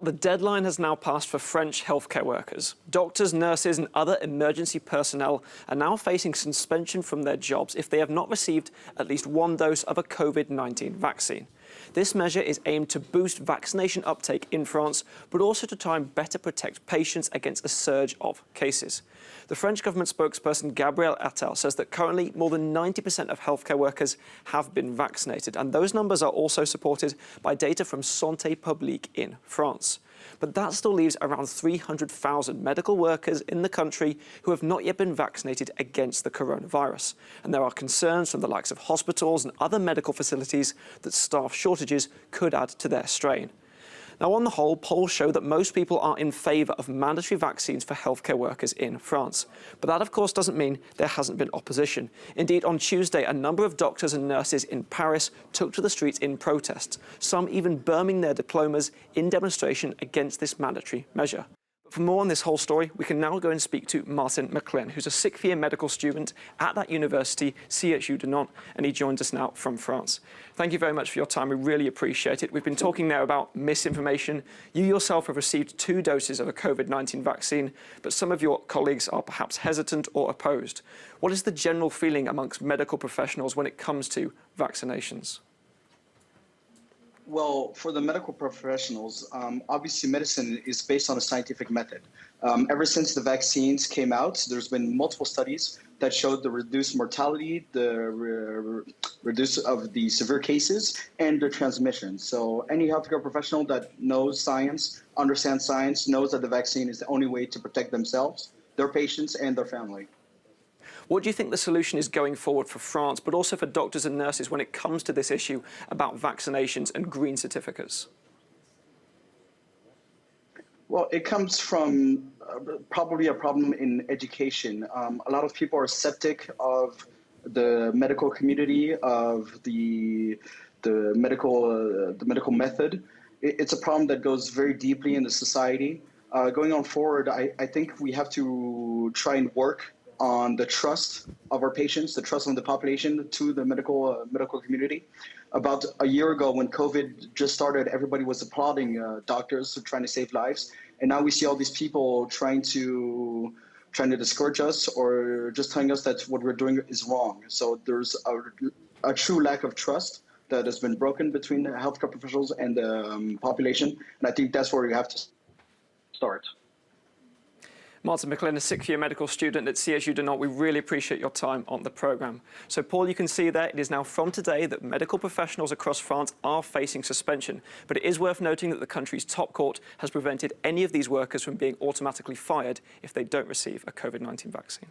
The deadline has now passed for French healthcare workers. Doctors, nurses and other emergency personnel are now facing suspension from their jobs if they have not received at least one dose of a COVID-19 vaccine. This measure is aimed to boost vaccination uptake in France, but also to try and better protect patients against a surge of cases. The French government spokesperson Gabriel Attal says that currently more than 90% of healthcare workers have been vaccinated, and those numbers are also supported by data from Santé Publique in France. But that still leaves around 300,000 medical workers in the country who have not yet been vaccinated against the coronavirus. And there are concerns from the likes of hospitals and other medical facilities that staff shortages could add to their strain. Now, on the whole, polls show that most people are in favour of mandatory vaccines for healthcare workers in France. But that, of course, doesn't mean there hasn't been opposition. Indeed, on Tuesday, a number of doctors and nurses in Paris took to the streets in protest, some even burning their diplomas in demonstration against this mandatory measure. For more on this whole story, we can now go and speak to Martin McLean, who's a sixth-year medical student at that university, CHU de Nantes, and he joins us now from France. Thank you very much for your time. We really appreciate it. We've been talking now about misinformation. You yourself have received 2 doses of a COVID-19 vaccine, but some of your colleagues are perhaps hesitant or opposed. What is the general feeling amongst medical professionals when it comes to vaccinations? Well, for the medical professionals, obviously medicine is based on a scientific method. Ever since the vaccines came out, there's been multiple studies that showed the reduced mortality, the reduce of the severe cases, and the transmission. So any healthcare professional that knows science, understands science, knows that the vaccine is the only way to protect themselves, their patients, and their family. What do you think the solution is going forward for France, but also for doctors and nurses when it comes to this issue about vaccinations and green certificates? Well, it comes from probably a problem in education. A lot of people are skeptic of the medical community, of the medical method. It's a problem that goes very deeply in the society. Going on forward, I think we have to try and work on the trust of our patients, the trust of the population to the medical community. About a year ago, when COVID just started, everybody was applauding doctors trying to save lives, and now we see all these people trying to discourage us or just telling us that what we're doing is wrong. So there's a true lack of trust that has been broken between the healthcare professionals and the population, and I think that's where we have to start. Martin McLean, a sixth-year medical student at CHU de Nantes. We really appreciate your time on the programme. So, Paul, you can see there, it is now from today that medical professionals across France are facing suspension. But it is worth noting that the country's top court has prevented any of these workers from being automatically fired if they don't receive a COVID-19 vaccine.